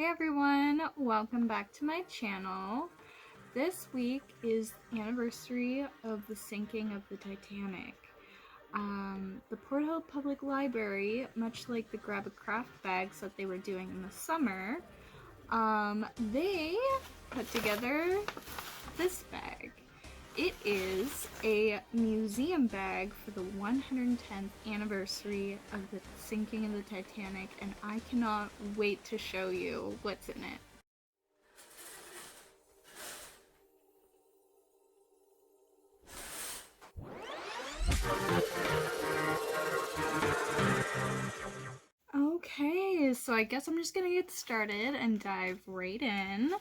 Hey everyone, welcome back to my channel. This week is the anniversary of the sinking of the Titanic. The Port Hill Public Library, much like the grab a craft bags that they were doing in the summer, they put together this bag. It is a museum bag for the 110th anniversary of the sinking of the Titanic, and I cannot wait to show you what's in it. Okay, so I guess I'm just gonna get started and dive right in.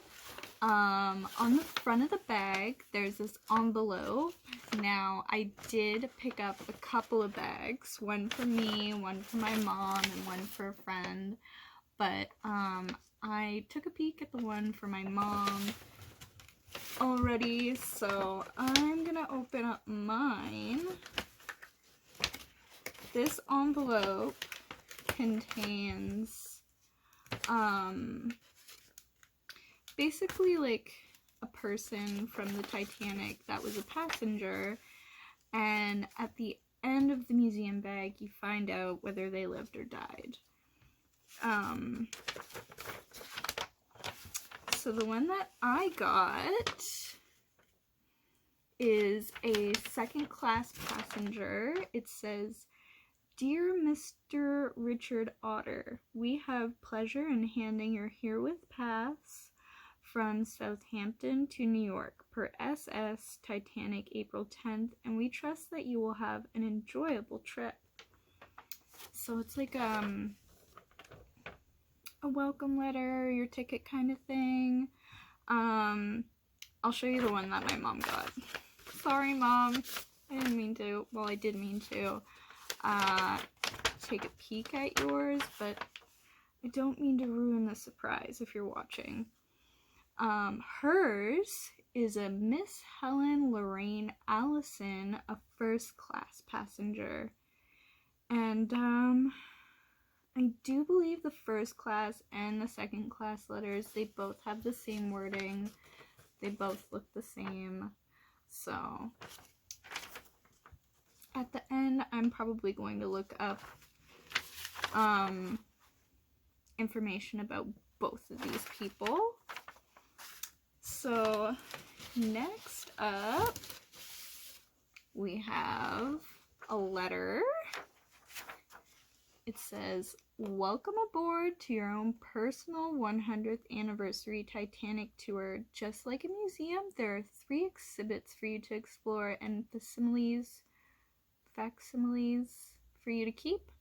On the front of the bag, there's this envelope. Now, I did pick up a couple of bags, one for me, one for my mom, and one for a friend, but I took a peek at the one for my mom already, so I'm gonna open up mine. This envelope contains basically like a person from the Titanic that was a passenger, and at the end of the museum bag you find out whether they lived or died. So the one that I got is a second class passenger. It says, "Dear Mr. Richard Otter, we have pleasure in handing your herewith pass from Southampton to New York per SS Titanic April 10th, and we trust that you will have an enjoyable trip." So it's like a welcome letter, your ticket kind of thing. I'll show you the one that my mom got. Sorry, Mom. I didn't mean to. Well, I did mean to take a peek at yours, but I don't mean to ruin the surprise if you're watching. Hers is a Miss Helen Lorraine Allison, a first class passenger. And I do believe the first class and the second class letters, they both have the same wording. They both look the same. So at the end, I'm probably going to look up information about both of these people. So next up, we have a letter. It says, "Welcome aboard to your own personal 100th anniversary Titanic tour. Just like a museum, there are 3 exhibits for you to explore and facsimiles for you to keep.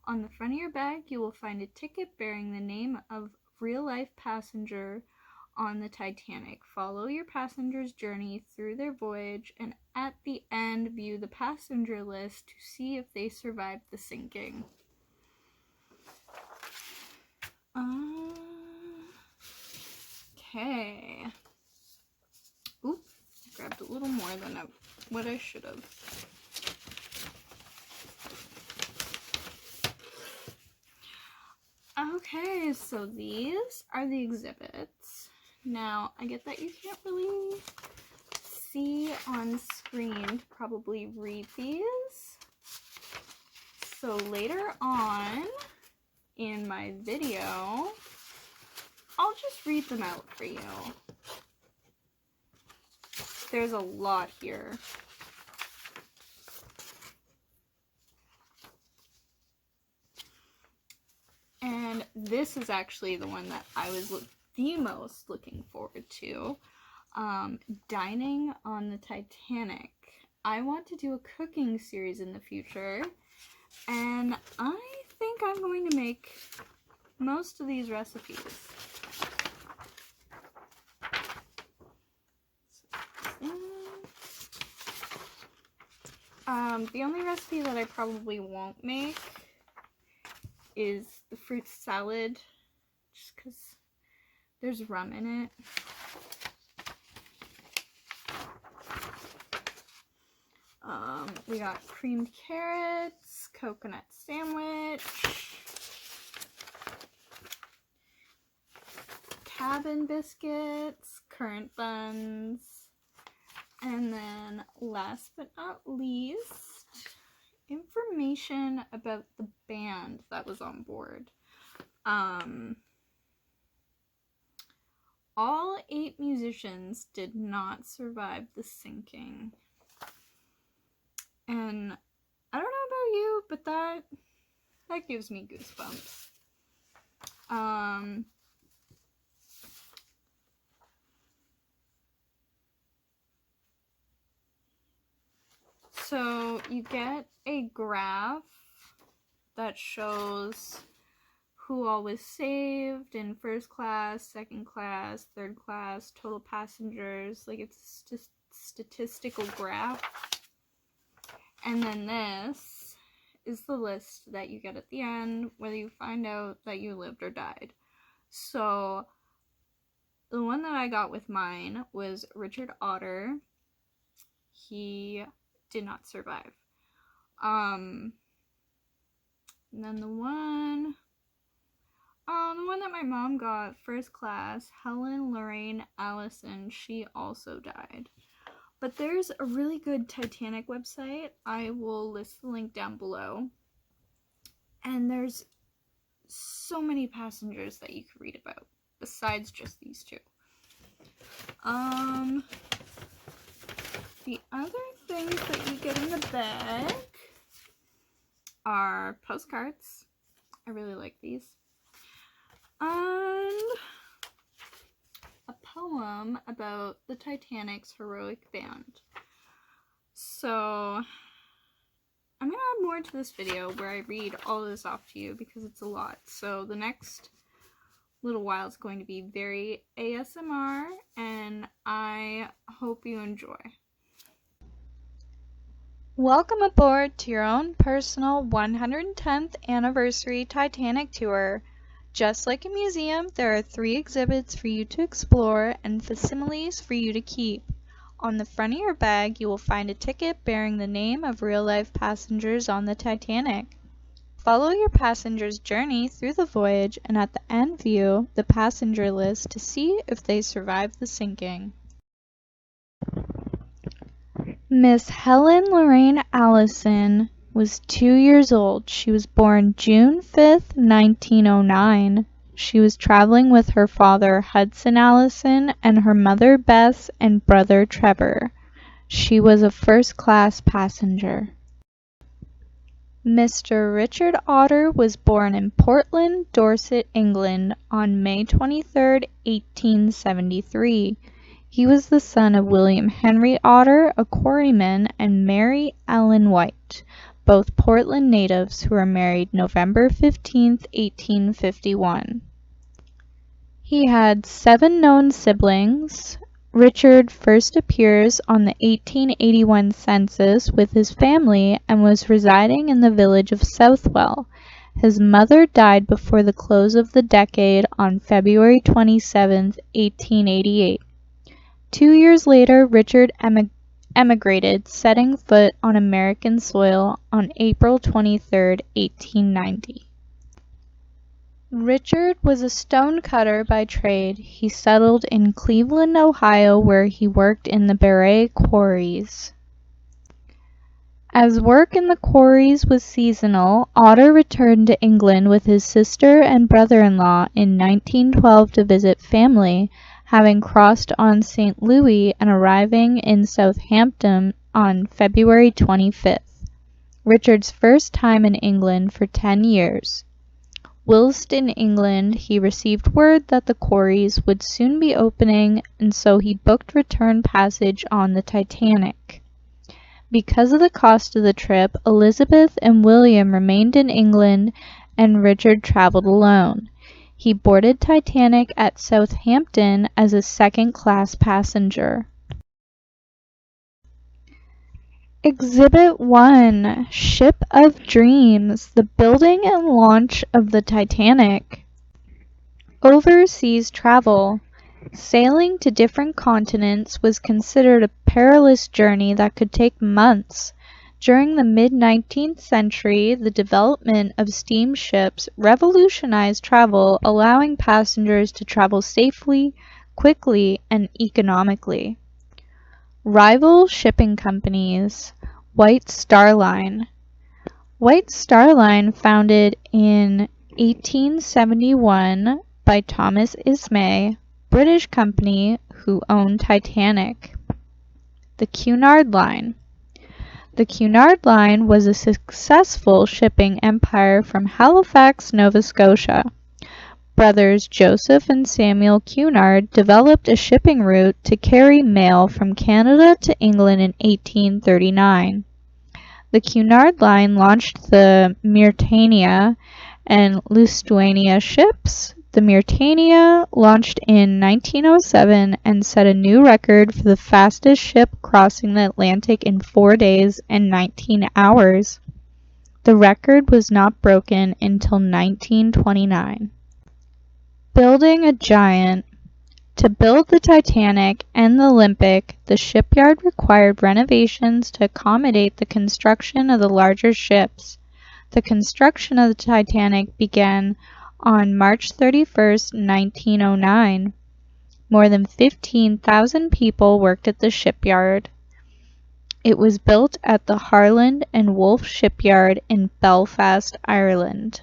On the front of your bag, you will find a ticket bearing the name of real-life passenger on the Titanic. Follow your passenger's journey through their voyage, and at the end, view the passenger list to see if they survived the sinking." Okay. Oop, I grabbed a little more than what I should have. Okay, so these are the exhibits. Now, I get that you can't really see on screen to probably read these. So later on in my video, I'll just read them out for you. There's a lot here. And this is actually the one that I was the most looking forward to. Dining on the Titanic. I want to do a cooking series in the future, and I think I'm going to make most of these recipes. The only recipe that I probably won't make is the fruit salad, just because there's rum in it. We got creamed carrots, coconut sandwich, cabin biscuits, currant buns, and then last but not least, information about the band that was on board. All 8 musicians did not survive the sinking. And I don't know about you, but that gives me goosebumps. So you get a graph that shows who all was saved in first class, second class, third class, total passengers. Like, it's just statistical graph. And then this is the list that you get at the end, whether you find out that you lived or died. So the one that I got with mine was Richard Otter. He did not survive. And then the one that my mom got, first class, Helen Lorraine Allison, she also died. But there's a really good Titanic website. I will list the link down below. And there's so many passengers that you could read about, besides just these 2. The other things that you get in the bag are postcards. I really like these. And a poem about the Titanic's heroic band. So I'm going to add more to this video where I read all of this off to you because it's a lot. So the next little while is going to be very ASMR, and I hope you enjoy. Welcome aboard to your own personal 110th anniversary Titanic tour. Just like a museum, there are 3 exhibits for you to explore and facsimiles for you to keep. On the front of your bag, you will find a ticket bearing the name of real-life passengers on the Titanic. Follow your passenger's journey through the voyage, and at the end view the passenger list to see if they survived the sinking. Miss Helen Lorraine Allison was 2 years old. She was born June 5th, 1909. She was traveling with her father Hudson Allison and her mother Bess and brother Trevor. She was a first-class passenger. Mr. Richard Otter was born in Portland, Dorset, England on May 23, 1873. He was the son of William Henry Otter, a quarryman, and Mary Ellen White, both Portland natives who were married November 15, 1851. He had 7 known siblings. Richard first appears on the 1881 census with his family and was residing in the village of Southwell. His mother died before the close of the decade on February 27, 1888. 2 years later, Richard emigrated, setting foot on American soil on April 23, 1890. Richard was a stonecutter by trade. He settled in Cleveland, Ohio, where he worked in the Barre quarries. As work in the quarries was seasonal, Otter returned to England with his sister and brother-in-law in 1912 to visit family, having crossed on St. Louis and arriving in Southampton on February 25th, Richard's first time in England for 10 years. Whilst in England, he received word that the quarries would soon be opening, and so he booked return passage on the Titanic. Because of the cost of the trip, Elizabeth and William remained in England, and Richard traveled alone. He boarded Titanic at Southampton as a second-class passenger. Exhibit 1, Ship of Dreams, the building and launch of the Titanic. Overseas travel. Sailing to different continents was considered a perilous journey that could take months. During the mid-19th century, the development of steamships revolutionized travel, allowing passengers to travel safely, quickly, and economically. Rival shipping companies. White Star Line. White Star Line, founded in 1871 by Thomas Ismay, British company who owned Titanic. The Cunard Line. The Cunard Line was a successful shipping empire from Halifax, Nova Scotia. Brothers Joseph and Samuel Cunard developed a shipping route to carry mail from Canada to England in 1839. The Cunard Line launched the Mauretania and Lusitania ships. The Mauretania launched in 1907 and set a new record for the fastest ship crossing the Atlantic in 4 days and 19 hours. The record was not broken until 1929. Building a giant. To build the Titanic and the Olympic, the shipyard required renovations to accommodate the construction of the larger ships. The construction of the Titanic began on March 31, 1909. More than 15,000 people worked at the shipyard. It was built at the Harland and Wolff Shipyard in Belfast, Ireland.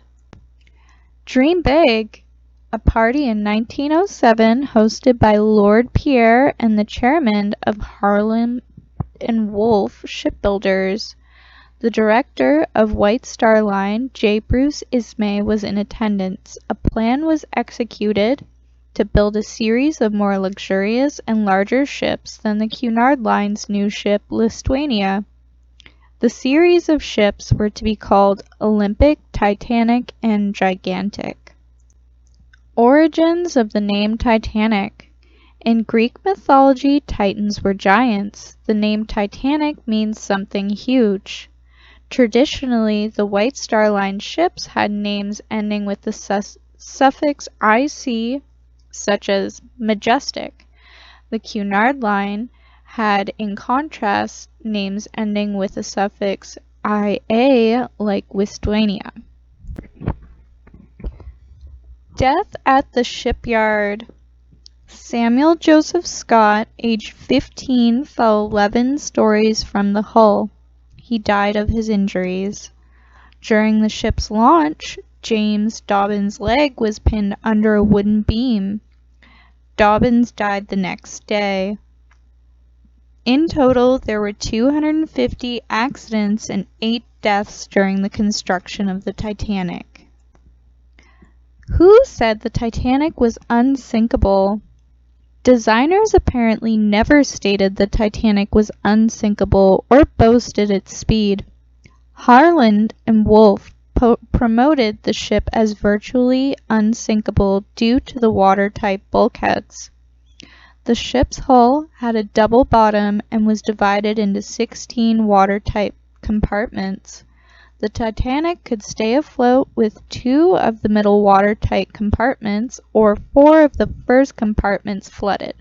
Dream Big. A party in 1907 hosted by Lord Pierre and the chairman of Harland and Wolff Shipbuilders. The director of White Star Line, J. Bruce Ismay, was in attendance. A plan was executed to build a series of more luxurious and larger ships than the Cunard Line's new ship, Lusitania. The series of ships were to be called Olympic, Titanic, and Gigantic. Origins of the name Titanic. In Greek mythology, Titans were giants. The name Titanic means something huge. Traditionally, the White Star Line ships had names ending with the suffix "ic", such as majestic. The Cunard Line had, in contrast, names ending with the suffix "ia", like Lusitania. Death at the shipyard. Samuel Joseph Scott, aged 15, fell 11 stories from the hull. He died of his injuries. During the ship's launch, James Dobbin's leg was pinned under a wooden beam. Dobbins died the next day. In total, there were 250 accidents and 8 deaths during the construction of the Titanic. Who said the Titanic was unsinkable? Designers apparently never stated the Titanic was unsinkable or boasted its speed. Harland and Wolff promoted the ship as virtually unsinkable due to the watertight bulkheads. The ship's hull had a double bottom and was divided into 16 watertight compartments. The Titanic could stay afloat with 2 of the middle watertight compartments or 4 of the first compartments flooded.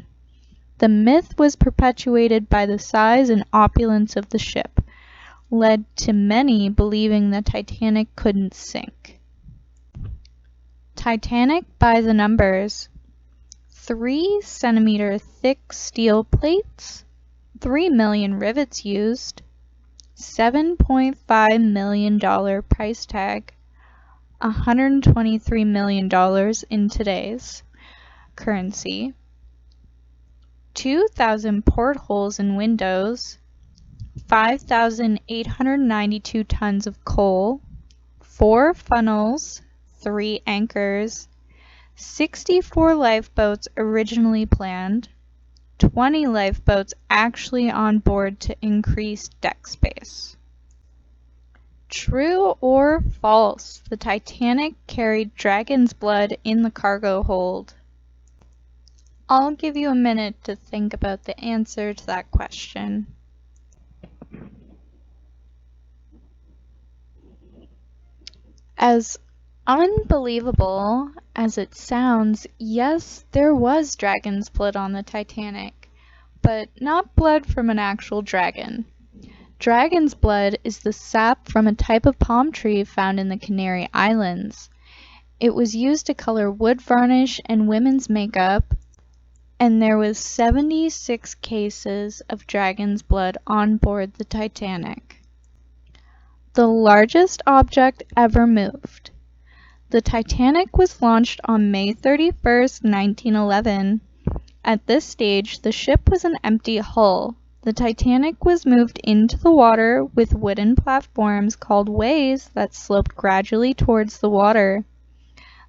The myth was perpetuated by the size and opulence of the ship, led to many believing the Titanic couldn't sink. Titanic by the numbers. 3-centimeter thick steel plates, 3 million rivets used, $7.5 million price tag, $123 million in today's currency, 2,000 portholes and windows, 5,892 tons of coal, 4 funnels, 3 anchors, 64 lifeboats originally planned, 20 lifeboats actually on board to increase deck space. True or false? The Titanic carried dragon's blood in the cargo hold. I'll give you a minute to think about the answer to that question. As unbelievable as it sounds, yes, there was dragon's blood on the Titanic, but not blood from an actual dragon. Dragon's blood is the sap from a type of palm tree found in the Canary Islands. It was used to color wood varnish and women's makeup, and there was 76 cases of dragon's blood on board the Titanic. The largest object ever moved. The Titanic was launched on May 31st, 1911. At this stage, the ship was an empty hull. The Titanic was moved into the water with wooden platforms called ways that sloped gradually towards the water.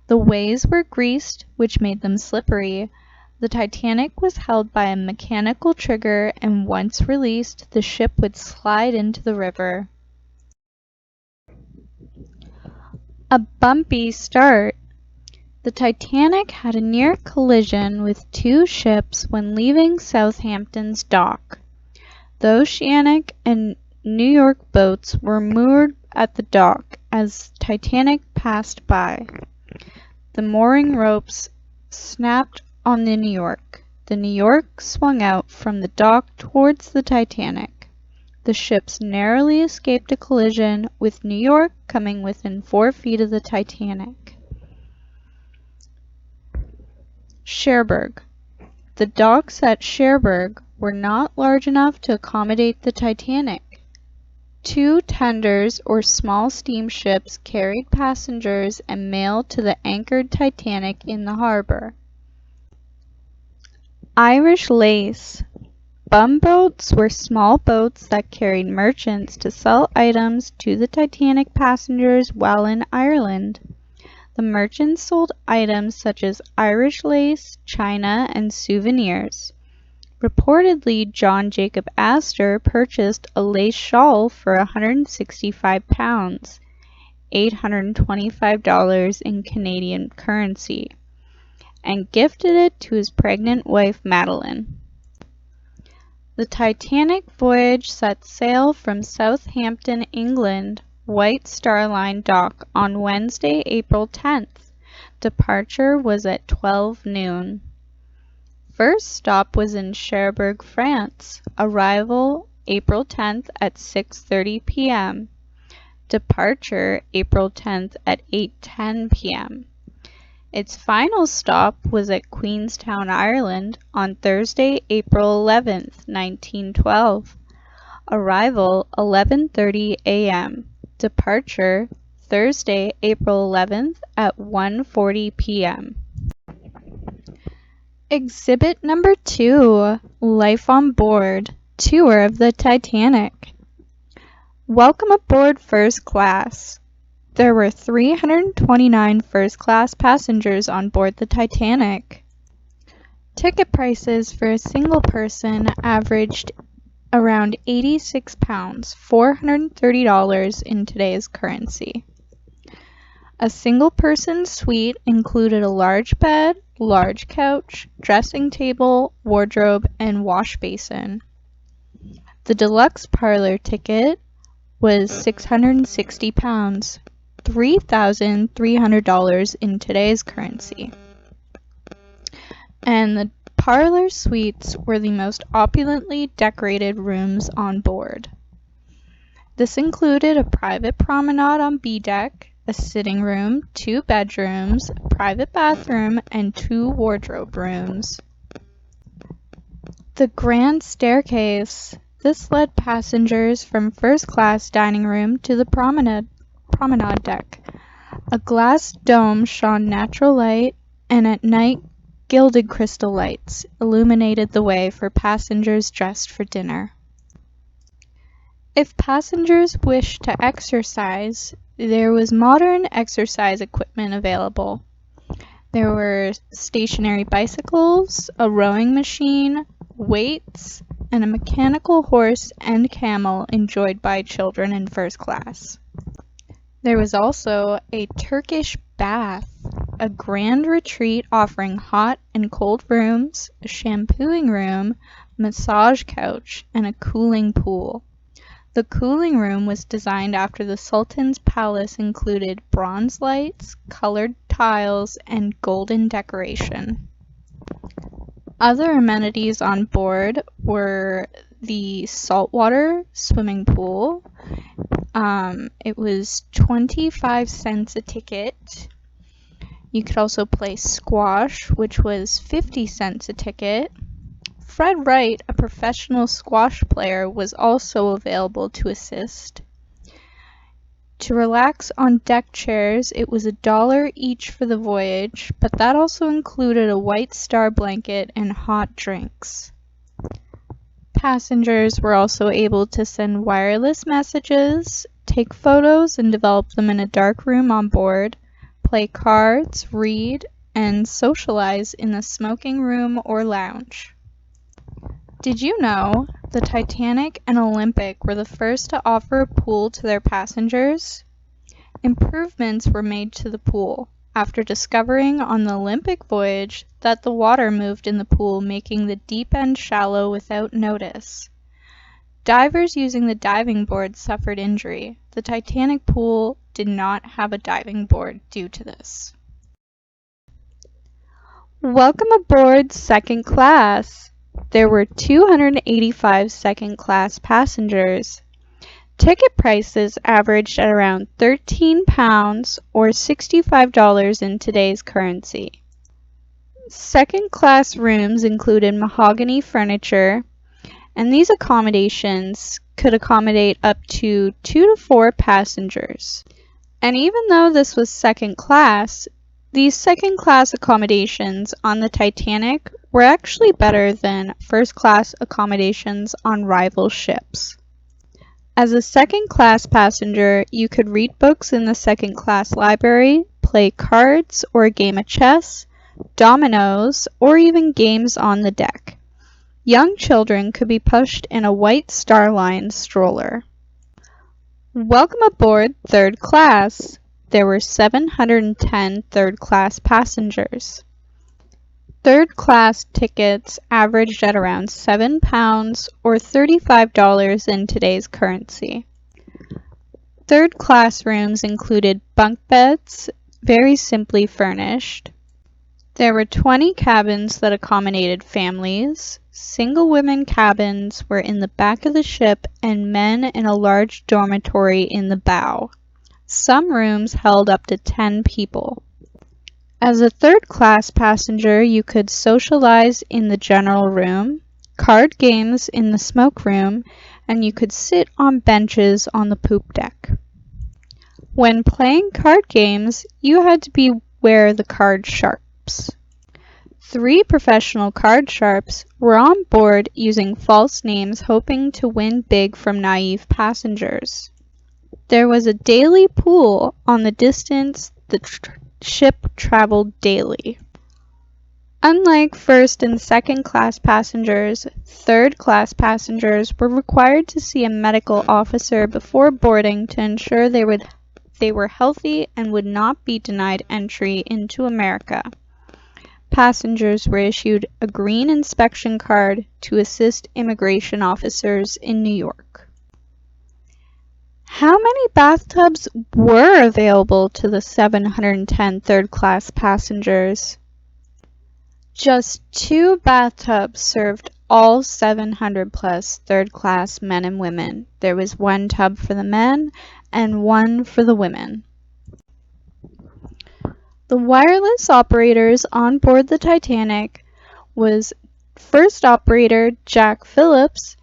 The ways were greased, which made them slippery. The Titanic was held by a mechanical trigger, and once released, the ship would slide into the river. A bumpy start. The Titanic had a near collision with two ships when leaving Southampton's dock. The Oceanic and New York boats were moored at the dock as Titanic passed by. The mooring ropes snapped on the New York. The New York swung out from the dock towards the Titanic. The ships narrowly escaped a collision, with New York coming within 4 feet of the Titanic. Cherbourg. The docks at Cherbourg were not large enough to accommodate the Titanic. 2 tenders or small steamships carried passengers and mail to the anchored Titanic in the harbor. Irish lace. Bumboats were small boats that carried merchants to sell items to the Titanic passengers while in Ireland. The merchants sold items such as Irish lace, china, and souvenirs. Reportedly, John Jacob Astor purchased a lace shawl for £165, $825 in Canadian currency, and gifted it to his pregnant wife Madeline. The Titanic voyage set sail from Southampton, England, White Star Line dock on Wednesday, April 10th. Departure was at 12 noon. First stop was in Cherbourg, France. Arrival April 10th at 6:30 p.m. Departure April 10th at 8:10 p.m. Its final stop was at Queenstown, Ireland on Thursday, April 11th, 1912. Arrival 11:30 a.m. Departure Thursday, April 11th at 1:40 p.m. Exhibit number 2, Life on Board, Tour of the Titanic. Welcome aboard first class. There were 329 first-class passengers on board the Titanic. Ticket prices for a single person averaged around £86, $430 in today's currency. A single-person suite included a large bed, large couch, dressing table, wardrobe, and wash basin. The deluxe parlor ticket was £660, $3,300 in today's currency. And the parlor suites were the most opulently decorated rooms on board. This included a private promenade on B deck, a sitting room, 2 bedrooms, a private bathroom, and 2 wardrobe rooms. The grand staircase. This led passengers from first-class dining room to the promenade deck. A glass dome shone natural light, and at night gilded crystal lights illuminated the way for passengers dressed for dinner. If passengers wished to exercise, there was modern exercise equipment available. There were stationary bicycles, a rowing machine, weights, and a mechanical horse and camel enjoyed by children in first class. There was also a Turkish bath, a grand retreat offering hot and cold rooms, a shampooing room, massage couch, and a cooling pool. The cooling room was designed after the Sultan's palace, included bronze lights, colored tiles, and golden decoration. Other amenities on board were the saltwater swimming pool. It was 25 cents a ticket. You could also play squash, which was 50 cents a ticket. Fred Wright, a professional squash player, was also available to assist. To relax on deck chairs, it was $1 each for the voyage, but that also included a White Star blanket and hot drinks. Passengers were also able to send wireless messages, take photos and develop them in a dark room on board, play cards, read, and socialize in the smoking room or lounge. Did you know the Titanic and Olympic were the first to offer a pool to their passengers? Improvements were made to the pool after discovering on the Olympic voyage that the water moved in the pool, making the deep end shallow without notice. Divers using the diving board suffered injury. The Titanic pool did not have a diving board due to this. Welcome aboard second class. There were 285 second class passengers. Ticket prices averaged at around £13 or $65 in today's currency. Second class rooms included mahogany furniture, and these accommodations could accommodate up to 2 to 4 passengers. And even though this was second class, these second class accommodations on the Titanic were actually better than first class accommodations on rival ships. As a second class passenger, you could read books in the second class library, play cards or a game of chess, dominoes, or even games on the deck. Young children could be pushed in a White Star Line stroller. Welcome aboard third class. There were 710 third class passengers. Third class tickets averaged at around £7 or $35 in today's currency. Third class rooms included bunk beds, very simply furnished. There were 20 cabins that accommodated families. Single women cabins were in the back of the ship and men in a large dormitory in the bow. Some rooms held up to 10 people. As a third-class passenger, you could socialize in the general room, card games in the smoke room, and you could sit on benches on the poop deck. When playing card games, you had to beware the card sharps. 3 professional card sharps were on board using false names, hoping to win big from naive passengers. There was a daily pool on the distance the ship traveled daily. Unlike first and second class passengers, third class passengers were required to see a medical officer before boarding to ensure they were healthy and would not be denied entry into America. Passengers were issued a green inspection card to assist immigration officers in New York. How many bathtubs were available to the 710 third-class passengers? Just 2 bathtubs served all 700-plus third-class men and women. There was 1 tub for the men and 1 for the women. The wireless operators on board the Titanic was first operator Jack Phillips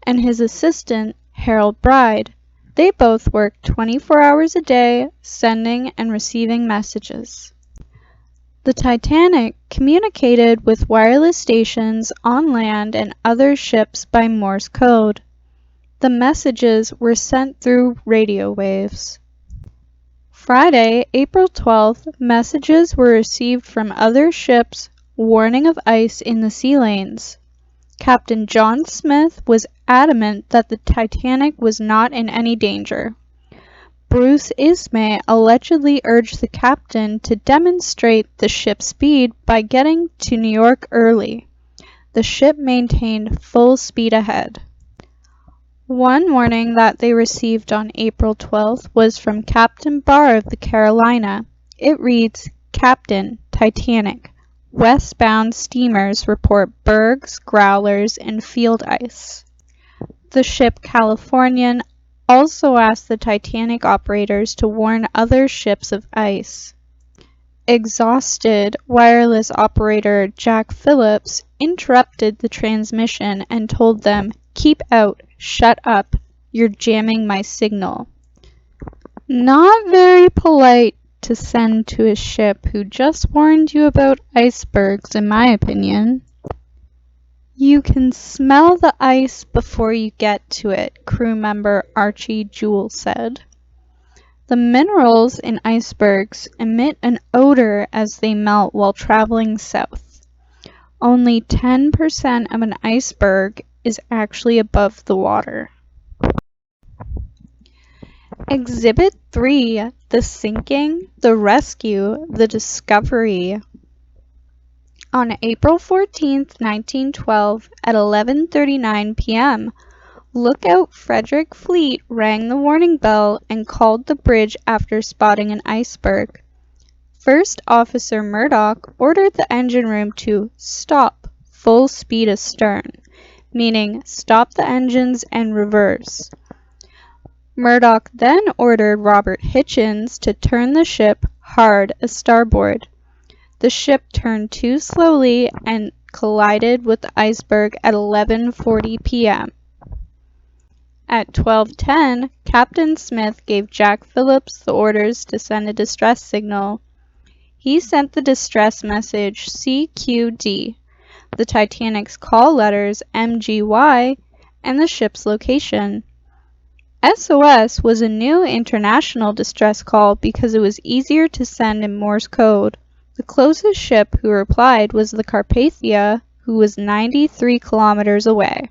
and his assistant Harold Bride. They both worked 24 hours a day, sending and receiving messages. The Titanic communicated with wireless stations on land and other ships by Morse code. The messages were sent through radio waves. Friday, April 12th, messages were received from other ships warning of ice in the sea lanes. Captain John Smith was adamant that the Titanic was not in any danger. Bruce Ismay allegedly urged the captain to demonstrate the ship's speed by getting to New York early. The ship maintained full speed ahead. One warning that they received on April 12th was from Captain Barr of the Carolina. It reads, "Captain, Titanic. Westbound steamers report bergs, growlers, and field ice." The ship Californian also asked the Titanic operators to warn other ships of ice. Exhausted, wireless operator Jack Phillips interrupted the transmission and told them, "Keep out, shut up, you're jamming my signal." Not very polite to send to a ship who just warned you about icebergs, in my opinion. "You can smell the ice before you get to it," crew member Archie Jewell said. The minerals in icebergs emit an odor as they melt while traveling south. Only 10% of an iceberg is actually above the water. Exhibit 3: The Sinking, the Rescue, the Discovery. On April 14, 1912, at 11:39 p.m., Lookout Frederick Fleet rang the warning bell and called the bridge after spotting an iceberg. First Officer Murdoch ordered the engine room to "stop, full speed astern," meaning stop the engines and reverse. Murdoch then ordered Robert Hichens to turn the ship hard a-starboard. The ship turned too slowly and collided with the iceberg at 11:40 p.m. At 12:10, Captain Smith gave Jack Phillips the orders to send a distress signal. He sent the distress message CQD, the Titanic's call letters MGY, and the ship's location. SOS was a new international distress call because it was easier to send in Morse code. The closest ship who replied was the Carpathia, who was 93 kilometers away.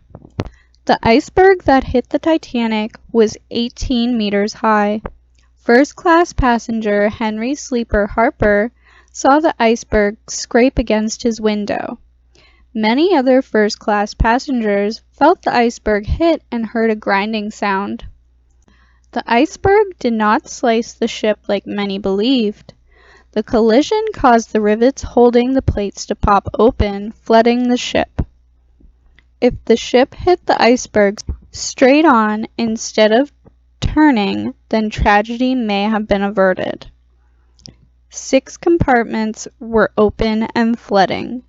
The iceberg that hit the Titanic was 18 meters high. First-class passenger Henry Sleeper Harper saw the iceberg scrape against his window. Many other first-class passengers felt the iceberg hit and heard a grinding sound. The iceberg did not slice the ship like many believed. The collision caused the rivets holding the plates to pop open, flooding the ship. If the ship hit the iceberg straight on instead of turning, then tragedy may have been averted. 6 compartments were open and flooding.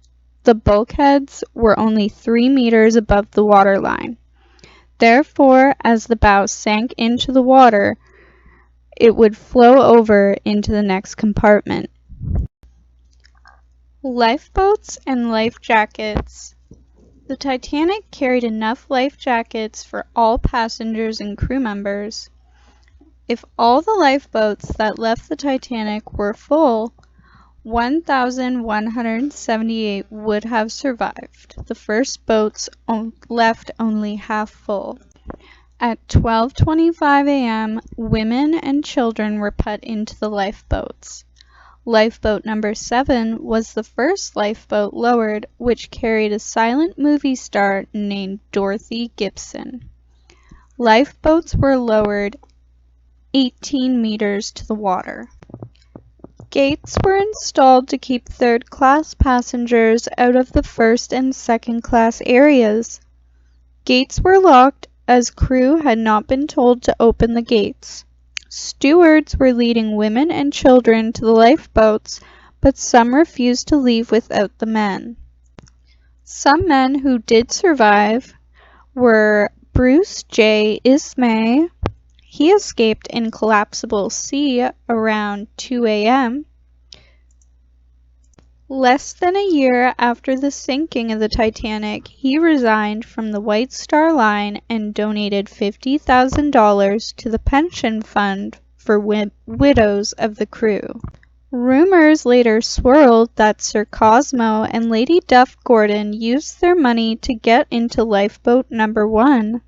The bulkheads were only 3 meters above the waterline. Therefore, as the bow sank into the water, it would flow over into the next compartment. Lifeboats and life jackets. The Titanic carried enough life jackets for all passengers and crew members. If all the lifeboats that left the Titanic were full, 1,178 would have survived. The first boats left only half full. At 12:25 a.m., women and children were put into the lifeboats. Lifeboat number 7 was the first lifeboat lowered, which carried a silent movie star named Dorothy Gibson. Lifeboats were lowered 18 meters to the water. Gates were installed to keep third-class passengers out of the first and second-class areas. Gates were locked as crew had not been told to open the gates. Stewards were leading women and children to the lifeboats, but some refused to leave without the men. Some men who did survive were Bruce J. Ismay. He escaped in collapsible sea around 2 a.m. Less than a year after the sinking of the Titanic, he resigned from the White Star Line and donated $50,000 to the pension fund for widows of the crew. Rumors later swirled that Sir Cosmo and Lady Duff Gordon used their money to get into lifeboat number 1.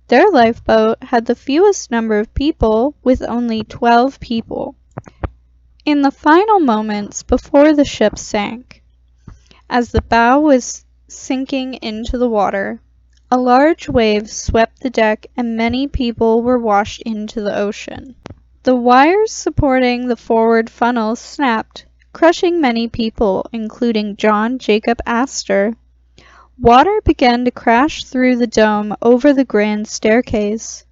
Their lifeboat had the fewest number of people, with only 12 people. In the final moments before the ship sank, as the bow was sinking into the water, a large wave swept the deck and many people were washed into the ocean. The wires supporting the forward funnel snapped, crushing many people, including John Jacob Astor. Water began to crash through the dome over the grand staircase.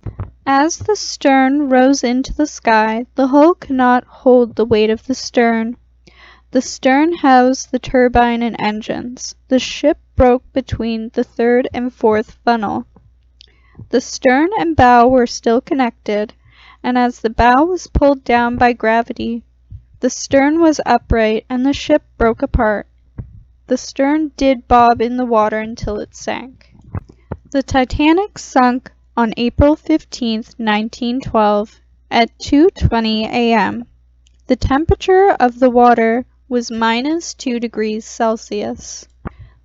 As the stern rose into the sky, the hull could not hold the weight of the stern. The stern housed the turbine and engines. The ship broke between the third and fourth funnel. The stern and bow were still connected, and as the bow was pulled down by gravity, the stern was upright and the ship broke apart. The stern did bob in the water until it sank. The Titanic sunk on April 15, 1912, at 2:20 a.m. The temperature of the water was -2 degrees Celsius.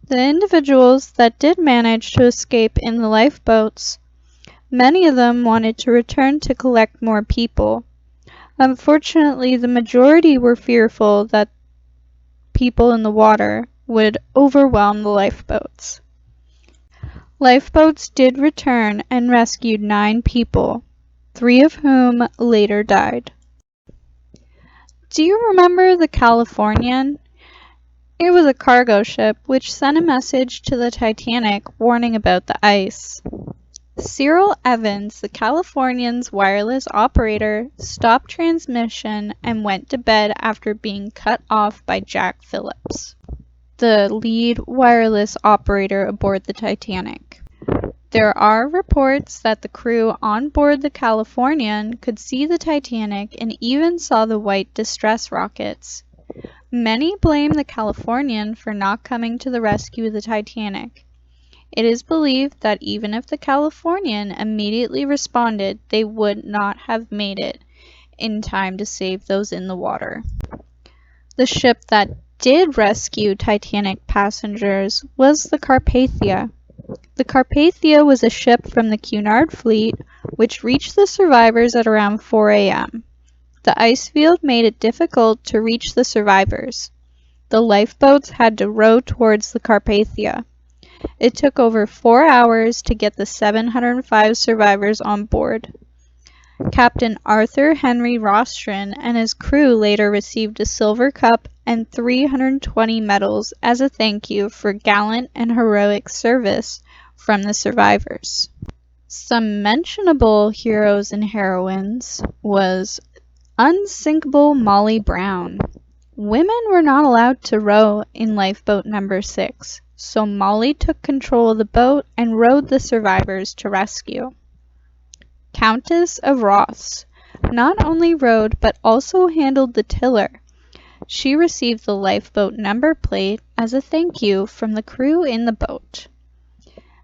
The individuals that did manage to escape in the lifeboats, many of them wanted to return to collect more people. Unfortunately, the majority were fearful that people in the water would overwhelm the lifeboats. Lifeboats did return and rescued 9 people, 3 of whom later died. Do you remember the Californian? It was a cargo ship which sent a message to the Titanic warning about the ice. Cyril Evans, the Californian's wireless operator, stopped transmission and went to bed after being cut off by Jack Phillips, the lead wireless operator aboard the Titanic. There are reports that the crew on board the Californian could see the Titanic and even saw the white distress rockets. Many blame the Californian for not coming to the rescue of the Titanic. It is believed that even if the Californian immediately responded, they would not have made it in time to save those in the water. The ship that did rescue Titanic passengers was the Carpathia. The Carpathia was a ship from the Cunard fleet which reached the survivors at around 4 a.m. The ice field made it difficult to reach the survivors. The lifeboats had to row towards the Carpathia. It took over 4 hours to get the 705 survivors on board. Captain Arthur Henry Rostron and his crew later received a silver cup and 320 medals as a thank you for gallant and heroic service from the survivors. Some mentionable heroes and heroines was unsinkable Molly Brown. Women were not allowed to row in lifeboat number 6, so Molly took control of the boat and rowed the survivors to rescue. Countess of Ross not only rowed but also handled the tiller. She received the lifeboat number plate as a thank you from the crew in the boat.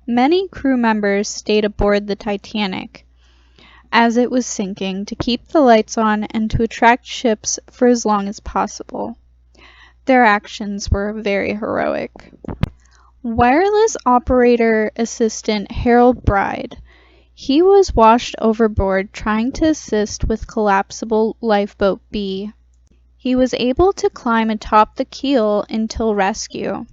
Many crew members stayed aboard the Titanic as it was sinking to keep the lights on and to attract ships for as long as possible. Their actions were very heroic. Wireless operator assistant Harold Bride. He was washed overboard trying to assist with collapsible lifeboat B. He was able to climb atop the keel until rescue.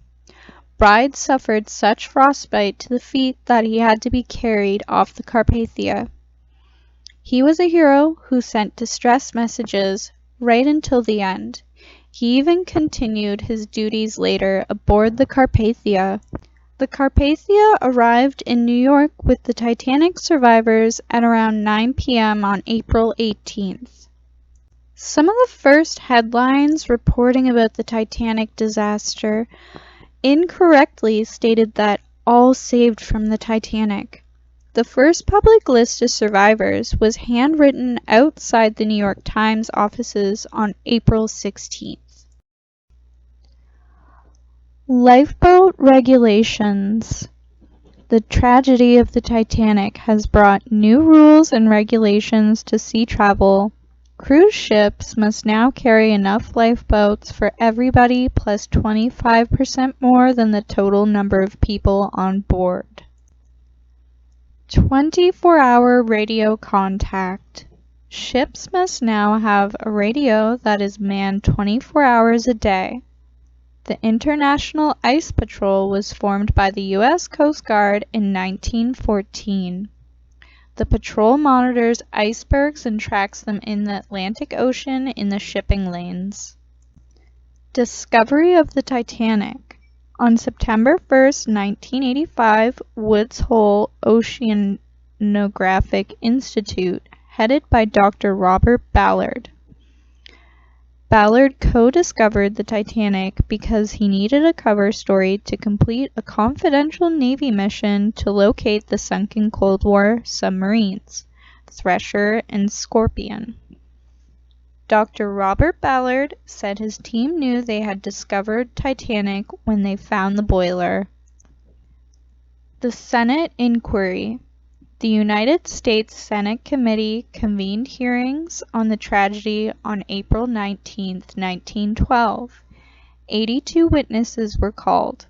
Bride suffered such frostbite to the feet that he had to be carried off the Carpathia. He was a hero who sent distress messages right until the end. He even continued his duties later aboard the Carpathia. The Carpathia arrived in New York with the Titanic survivors at around 9 p.m. on April 18th. Some of the first headlines reporting about the Titanic disaster incorrectly stated that all saved from the Titanic. The first public list of survivors was handwritten outside the New York Times offices on April 16th. Lifeboat regulations. The tragedy of the Titanic has brought new rules and regulations to sea travel. Cruise ships must now carry enough lifeboats for everybody plus 25% more than the total number of people on board. 24-hour radio contact. Ships must now have a radio that is manned 24 hours a day. The International Ice Patrol was formed by the U.S. Coast Guard in 1914. The patrol monitors icebergs and tracks them in the Atlantic Ocean in the shipping lanes. Discovery of the Titanic. On September 1st, 1985, Woods Hole Oceanographic Institute, headed by Dr. Robert Ballard. Ballard co-discovered the Titanic because he needed a cover story to complete a confidential Navy mission to locate the sunken Cold War submarines, Thresher and Scorpion. Dr. Robert Ballard said his team knew they had discovered Titanic when they found the boiler. The Senate inquiry. The United States Senate Committee convened hearings on the tragedy on April 19, 1912. 82 witnesses were called.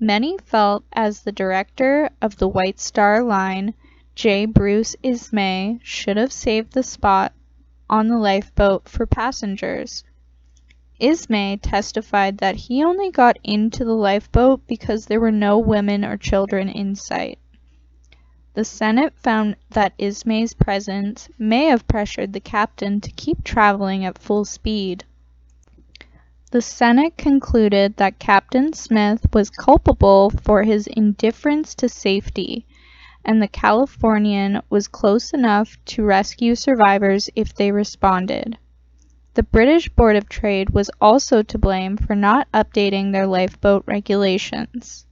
Many felt as the director of the White Star Line, J. Bruce Ismay, should have saved the spot on the lifeboat for passengers. Ismay testified that he only got into the lifeboat because there were no women or children in sight. The Senate found that Ismay's presence may have pressured the captain to keep traveling at full speed. The Senate concluded that Captain Smith was culpable for his indifference to safety, and the Californian was close enough to rescue survivors if they responded. The British Board of Trade was also to blame for not updating their lifeboat regulations.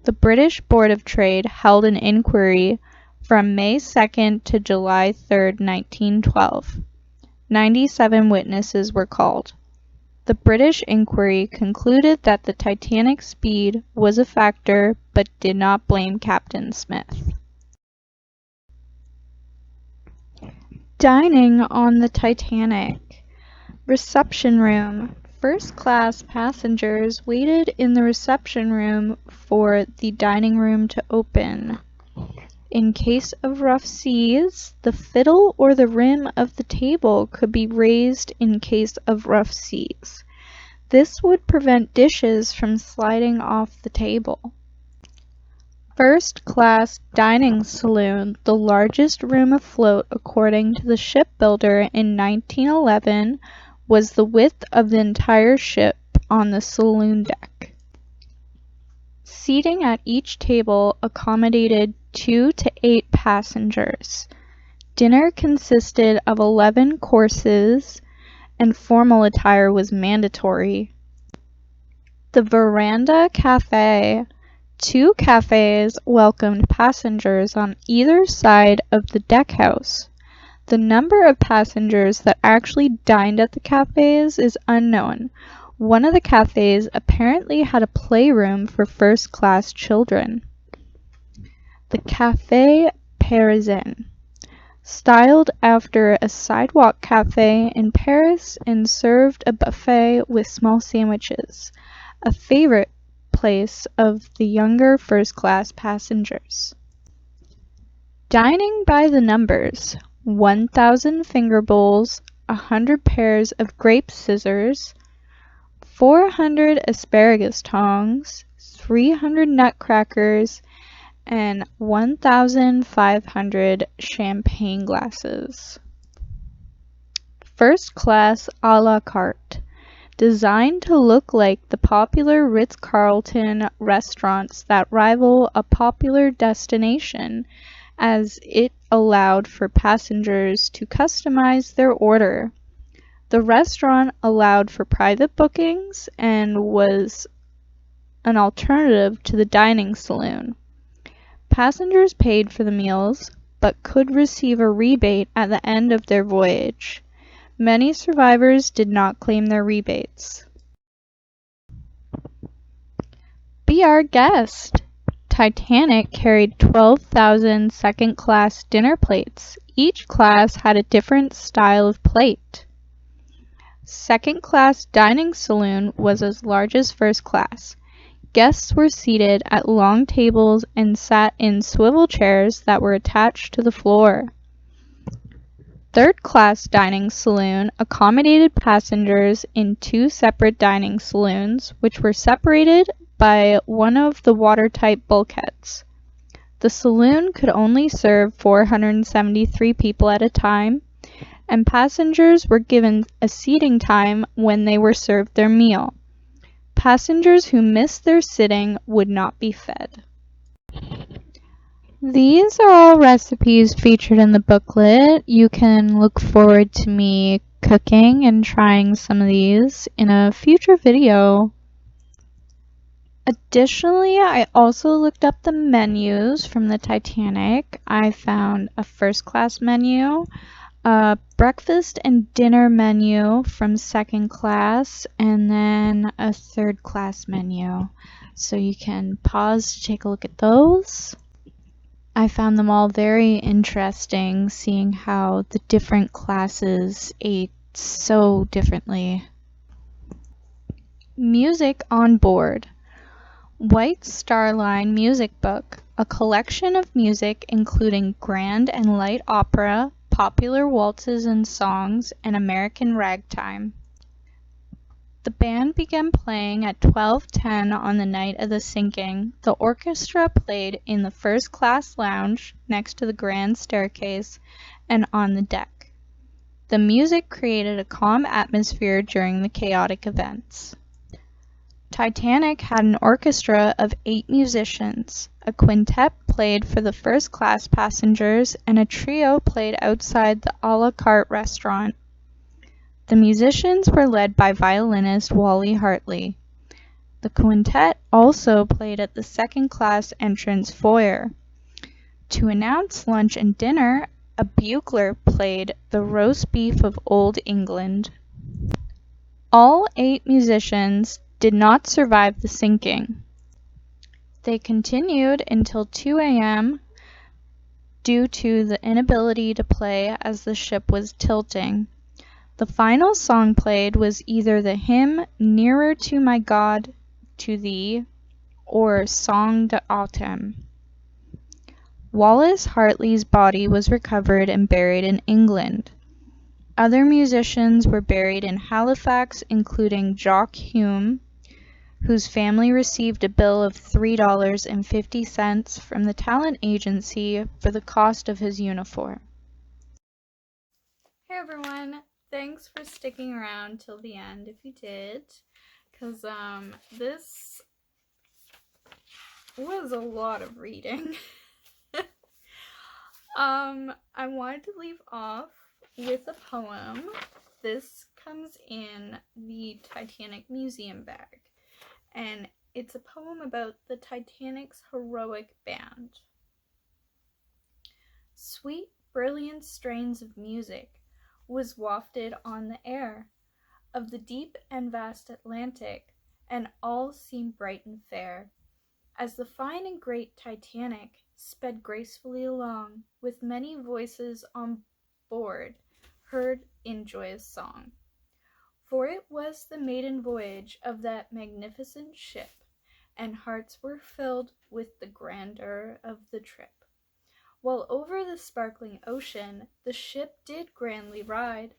The British Board of Trade held an inquiry from May 2nd to July 3rd, 1912. 97 witnesses were called. The British inquiry concluded that the Titanic's speed was a factor but did not blame Captain Smith. Dining on the Titanic. Reception room. First-class passengers waited in the reception room for the dining room to open. In case of rough seas, the fiddle or the rim of the table could be raised in case of rough seas. This would prevent dishes from sliding off the table. First-class dining saloon, the largest room afloat according to the shipbuilder in 1911, was the width of the entire ship on the saloon deck. Seating at each table accommodated 2 to 8 passengers. Dinner consisted of 11 courses, and formal attire was mandatory. The Veranda Cafe. 2 cafes welcomed passengers on either side of the deckhouse. The number of passengers that actually dined at the cafes is unknown. One of the cafes apparently had a playroom for first-class children. The Café Parisien, styled after a sidewalk cafe in Paris and served a buffet with small sandwiches, a favorite place of the younger first-class passengers. Dining by the numbers. 1,000 finger bowls, 100 pairs of grape scissors, 400 asparagus tongs, 300 nutcrackers, and 1,500 champagne glasses. First class a la carte. Designed to look like the popular Ritz-Carlton restaurants that rival a popular destination, as it allowed for passengers to customize their order. The restaurant allowed for private bookings and was an alternative to the dining saloon. Passengers paid for the meals, but could receive a rebate at the end of their voyage. Many survivors did not claim their rebates. Be our guest! Titanic carried 12,000 second-class dinner plates. Each class had a different style of plate. Second-class dining saloon was as large as first class. Guests were seated at long tables and sat in swivel chairs that were attached to the floor. Third-class dining saloon accommodated passengers in 2 separate dining saloons, which were separated by one of the watertight bulkheads. The saloon could only serve 473 people at a time, and passengers were given a seating time when they were served their meal. passengers who missed their sitting would not be fed. These are all recipes featured in the booklet. You can look forward to me cooking and trying some of these in a future video. Additionally, I also looked up the menus from the Titanic. I found a first class menu, a breakfast and dinner menu from second class, and then a third class menu. So you can pause to take a look at those. I found them all very interesting, seeing how the different classes ate so differently. Music on board. White Star Line Music Book, a collection of music including grand and light opera, popular waltzes and songs, and American ragtime. The band began playing at 12:10 on the night of the sinking. The orchestra played in the first class lounge next to the grand staircase and on the deck. The music created a calm atmosphere during the chaotic events. Titanic had an orchestra of 8 musicians. A quintet played for the first class passengers and a trio played outside the a la carte restaurant. The musicians were led by violinist Wally Hartley. The quintet also played at the second class entrance foyer. To announce lunch and dinner, a bugler played the roast beef of Old England. All 8 musicians did not survive the sinking. They continued until 2 a.m. due to the inability to play as the ship was tilting. The final song played was either the hymn Nearer to My God, to Thee, or Song d'Automne. Wallace Hartley's body was recovered and buried in England. Other musicians were buried in Halifax, including Jock Hume, whose family received a bill of $3.50 from the talent agency for the cost of his uniform. Hey everyone, thanks for sticking around till the end if you did, because this was a lot of reading. I wanted to leave off with a poem. This comes in the Titanic museum bag, and it's a poem about the Titanic's heroic band. Sweet, brilliant strains of music was wafted on the air of the deep and vast Atlantic, and all seemed bright and fair, as the fine and great Titanic sped gracefully along, with many voices on board heard in joyous song. For it was the maiden voyage of that magnificent ship, and hearts were filled with the grandeur of the trip. While over the sparkling ocean the ship did grandly ride,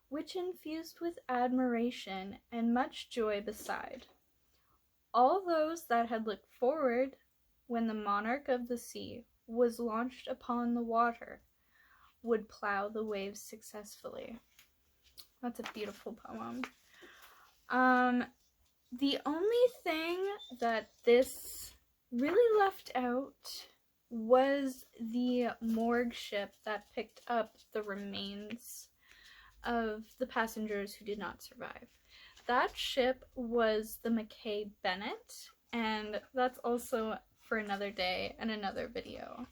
which infused with admiration and much joy beside all those that had looked forward when the monarch of the sea was launched upon the water, would plow the waves successfully. That's a beautiful poem. The only thing that this really left out was the morgue ship that picked up the remains of the passengers who did not survive. That ship was the Mackay Bennett, and that's also for another day and another video.